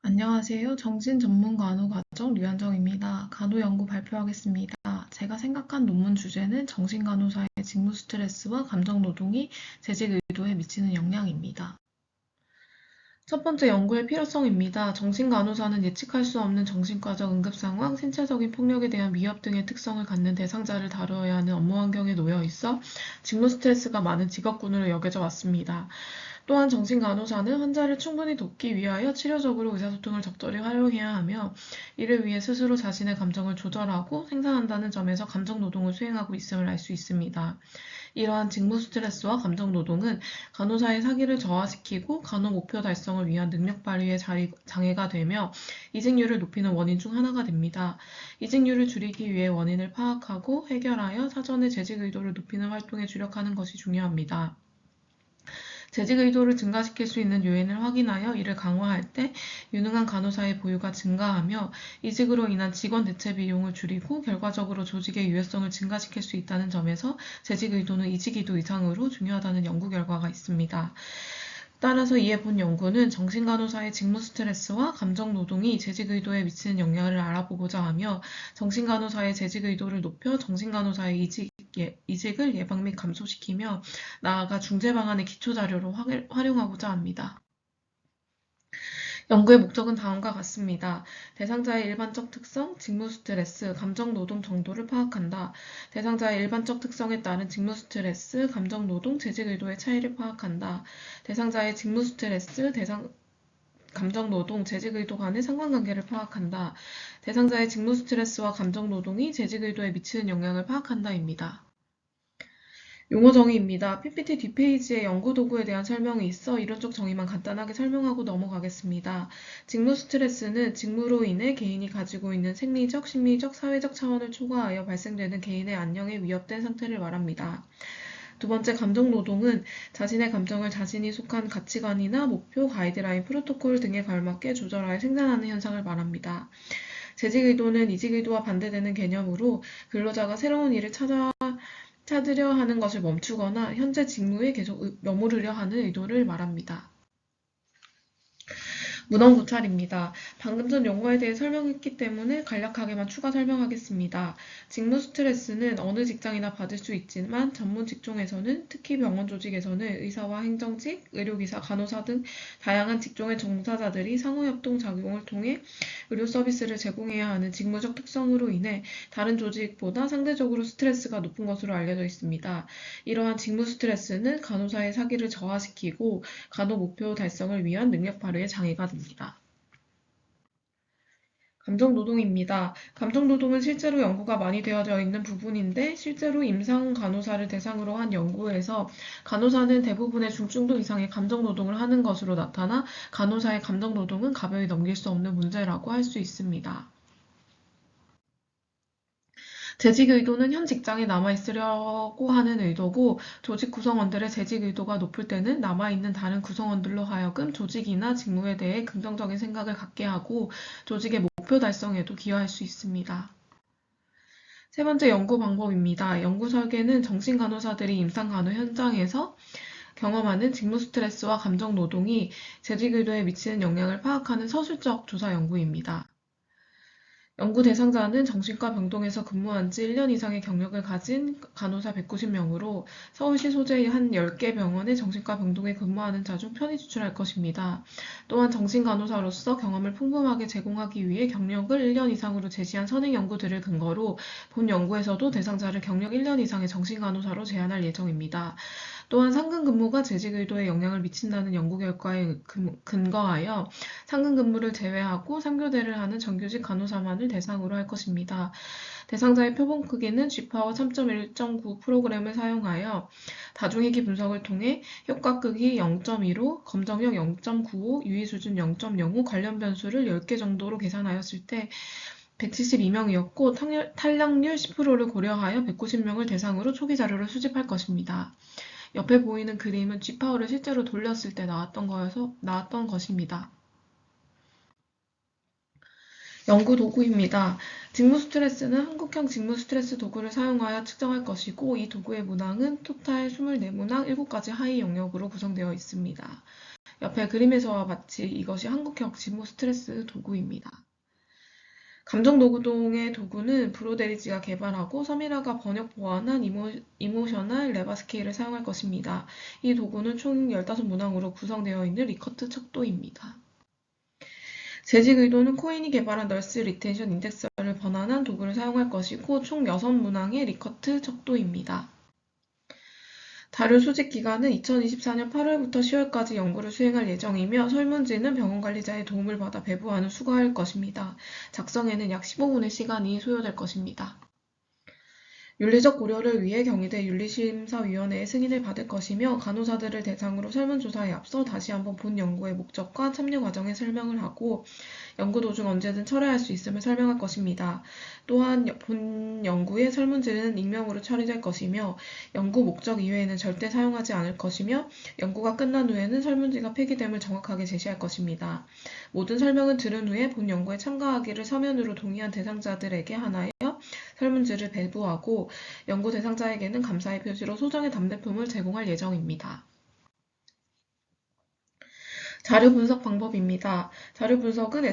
안녕하세요. 정신 전문 간호 과정 류한정입니다. 간호 연구 발표하겠습니다. 제가 생각한 논문 주제는 정신 간호사의 직무 스트레스와 감정 노동이 재직 의도에 미치는 영향입니다. 첫 번째 연구의 필요성입니다. 정신 간호사는 예측할 수 없는 정신과적 응급 상황, 신체적인 폭력에 대한 위협 등의 특성을 갖는 대상자를 다루어야 하는 업무 환경에 놓여 있어 직무 스트레스가 많은 직업군으로 여겨져 왔습니다. 또한 정신간호사는 환자를 충분히 돕기 위하여 치료적으로 의사소통을 적절히 활용해야 하며 이를 위해 스스로 자신의 감정을 조절하고 생산한다는 점에서 감정노동을 수행하고 있음을 알 수 있습니다. 이러한 직무 스트레스와 감정노동은 간호사의 사기를 저하시키고 간호 목표 달성을 위한 능력 발휘에 장애가 되며 이직률을 높이는 원인 중 하나가 됩니다. 이직률을 줄이기 위해 원인을 파악하고 해결하여 사전에 재직 의도를 높이는 활동에 주력하는 것이 중요합니다. 재직 의도를 증가시킬 수 있는 요인을 확인하여 이를 강화할 때 유능한 간호사의 보유가 증가하며 이직으로 인한 직원 대체 비용을 줄이고 결과적으로 조직의 유연성을 증가시킬 수 있다는 점에서 재직 의도는 이직 의도 이상으로 중요하다는 연구 결과가 있습니다. 따라서 이에 본 연구는 정신간호사의 직무 스트레스와 감정 노동이 재직 의도에 미치는 영향을 알아보고자 하며 정신간호사의 재직 의도를 높여 정신간호사의 이직을 예방 및 감소시키며 나아가 중재 방안의 기초 자료로 활용하고자 합니다. 연구의 목적은 다음과 같습니다. 대상자의 일반적 특성, 직무 스트레스, 감정 노동 정도를 파악한다. 대상자의 일반적 특성에 따른 직무 스트레스, 감정 노동, 재직 의도의 차이를 파악한다. 대상자의 직무 스트레스, 감정 노동, 재직 의도 간의 상관관계를 파악한다. 대상자의 직무 스트레스와 감정 노동이 재직 의도에 미치는 영향을 파악한다입니다. 용어 정의입니다. PPT 뒷페이지에 연구 도구에 대한 설명이 있어 이론적 정의만 간단하게 설명하고 넘어가겠습니다. 직무 스트레스는 직무로 인해 개인이 가지고 있는 생리적, 심리적, 사회적 차원을 초과하여 발생되는 개인의 안녕에 위협된 상태를 말합니다. 두 번째, 감정 노동은 자신의 감정을 자신이 속한 가치관이나 목표, 가이드라인, 프로토콜 등에 걸맞게 조절하여 생산하는 현상을 말합니다. 재직 의도는 이직 의도와 반대되는 개념으로 근로자가 새로운 일을 찾으려 하는 것을 멈추거나 현재 직무에 계속 머무르려 하는 의도를 말합니다. 문헌 고찰입니다. 방금 전 용어에 대해 설명했기 때문에 간략하게만 추가 설명하겠습니다. 직무 스트레스는 어느 직장이나 받을 수 있지만 전문 직종에서는 특히 병원 조직에서는 의사와 행정직, 의료기사, 간호사 등 다양한 직종의 종사자들이 상호협동 작용을 통해 의료 서비스를 제공해야 하는 직무적 특성으로 인해 다른 조직보다 상대적으로 스트레스가 높은 것으로 알려져 있습니다. 이러한 직무 스트레스는 간호사의 사기를 저하시키고 간호 목표 달성을 위한 능력 발휘에 장애가 됩니다. 감정노동입니다. 감정노동은 실제로 연구가 많이 되어져 있는 부분인데 실제로 임상 간호사를 대상으로 한 연구에서 간호사는 대부분의 중증도 이상의 감정노동을 하는 것으로 나타나 간호사의 감정노동은 가벼이 넘길 수 없는 문제라고 할 수 있습니다. 재직 의도는 현 직장에 남아있으려고 하는 의도고 조직 구성원들의 재직 의도가 높을 때는 남아있는 다른 구성원들로 하여금 조직이나 직무에 대해 긍정적인 생각을 갖게 하고 조직의 목표 달성에도 기여할 수 있습니다. 세 번째 연구 방법입니다. 연구 설계는 정신간호사들이 임상간호 현장에서 경험하는 직무 스트레스와 감정 노동이 재직 의도에 미치는 영향을 파악하는 서술적 조사 연구입니다. 연구 대상자는 정신과 병동에서 근무한 지 1년 이상의 경력을 가진 간호사 190명으로 서울시 소재의 한 10개 병원의 정신과 병동에 근무하는 자 중 편의 추출할 것입니다. 또한 정신간호사로서 경험을 풍부하게 제공하기 위해 경력을 1년 이상으로 제시한 선행 연구들을 근거로 본 연구에서도 대상자를 경력 1년 이상의 정신간호사로 제한할 예정입니다. 또한 상근 근무가 재직 의도에 영향을 미친다는 연구 결과에 근거하여 상근 근무를 제외하고 3교대를 하는 정규직 간호사만을 대상으로 할 것입니다. 대상자의 표본 크기는 G파워 3.1.9 프로그램을 사용하여 다중이기 분석을 통해 효과 크기 0.15, 검정력 0.95, 유의 수준 0.05 관련 변수를 10개 정도로 계산하였을 때 172명이었고 탈락률 10%를 고려하여 190명을 대상으로 초기 자료를 수집할 것입니다. 옆에 보이는 그림은 G파워를 실제로 돌렸을 때 나왔던 것입니다. 연구 도구입니다. 직무 스트레스는 한국형 직무 스트레스 도구를 사용하여 측정할 것이고 이 도구의 문항은 토탈 24문항 7가지 하위 영역으로 구성되어 있습니다. 옆에 그림에서와 같이 이것이 한국형 직무 스트레스 도구입니다. 감정노동의 도구는 브로데리지가 개발하고 서미라가 번역 보완한 이모셔널 레버 스케일을 사용할 것입니다. 이 도구는 총 15문항으로 구성되어 있는 리커트 척도입니다. 재직 의도는 코인이 개발한 널스 리텐션 인덱서를 번안한 도구를 사용할 것이고 총 6문항의 리커트 척도입니다. 자료 수집 기간은 2024년 8월부터 10월까지 연구를 수행할 예정이며 설문지는 병원 관리자의 도움을 받아 배부하는 수거할 것입니다. 작성에는 약 15분의 시간이 소요될 것입니다. 윤리적 고려를 위해 경희대 윤리심사위원회의 승인을 받을 것이며 간호사들을 대상으로 설문조사에 앞서 다시 한번 본 연구의 목적과 참여 과정에 설명을 하고 연구 도중 언제든 철회할 수 있음을 설명할 것입니다. 또한 본 연구의 설문지는 익명으로 처리될 것이며 연구 목적 이외에는 절대 사용하지 않을 것이며 연구가 끝난 후에는 설문지가 폐기됨을 정확하게 제시할 것입니다. 모든 설명을 들은 후에 본 연구에 참가하기를 서면으로 동의한 대상자들에게 하나여 설문지를 배부하고 연구 대상자에게는 감사의 표시로 소정의 답례품을 제공할 예정입니다. 자료 분석 방법입니다. 자료 분석은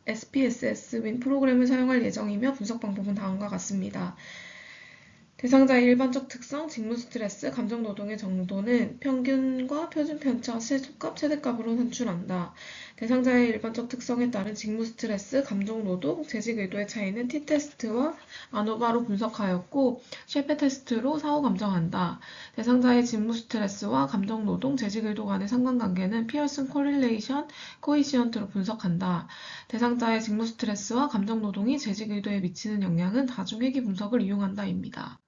SPSS 윈 프로그램을 사용할 예정이며 분석 방법은 다음과 같습니다. 대상자의 일반적 특성, 직무 스트레스, 감정 노동의 정도는 평균과 표준 편차, 실속값, 최대값으로 산출한다. 대상자의 일반적 특성에 따른 직무 스트레스, 감정 노동, 재직 의도의 차이는 T-테스트와 아노바로 분석하였고 셰페 테스트로 사후 감정한다. 대상자의 직무 스트레스와 감정 노동, 재직 의도 간의 상관관계는 피어슨 코릴레이션 코이시언트로 분석한다. 대상자의 직무 스트레스와 감정 노동이 재직 의도에 미치는 영향은 다중회귀 분석을 이용한다입니다.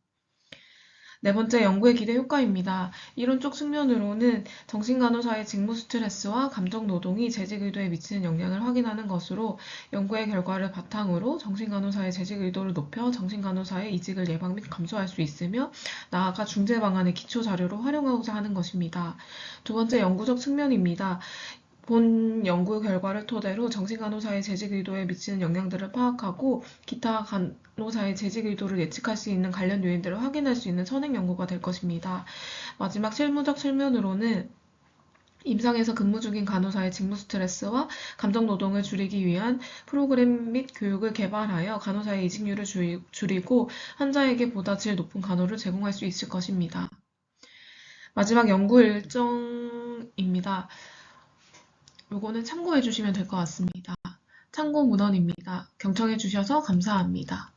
네 번째, 연구의 기대 효과입니다. 이론적 측면으로는 정신간호사의 직무 스트레스와 감정 노동이 재직 의도에 미치는 영향을 확인하는 것으로 연구의 결과를 바탕으로 정신간호사의 재직 의도를 높여 정신간호사의 이직을 예방 및 감소할 수 있으며 나아가 중재 방안의 기초 자료로 활용하고자 하는 것입니다. 두 번째, 연구적 측면입니다. 본 연구 결과를 토대로 정신간호사의 재직 의도에 미치는 영향들을 파악하고 기타 간호사의 재직 의도를 예측할 수 있는 관련 요인들을 확인할 수 있는 선행 연구가 될 것입니다. 마지막 실무적 측면으로는 임상에서 근무 중인 간호사의 직무 스트레스와 감정 노동을 줄이기 위한 프로그램 및 교육을 개발하여 간호사의 이직률을 줄이고 환자에게 보다 질 높은 간호를 제공할 수 있을 것입니다. 마지막 연구 일정입니다. 요거는 참고해 주시면 될 것 같습니다. 참고 문헌입니다. 경청해 주셔서 감사합니다.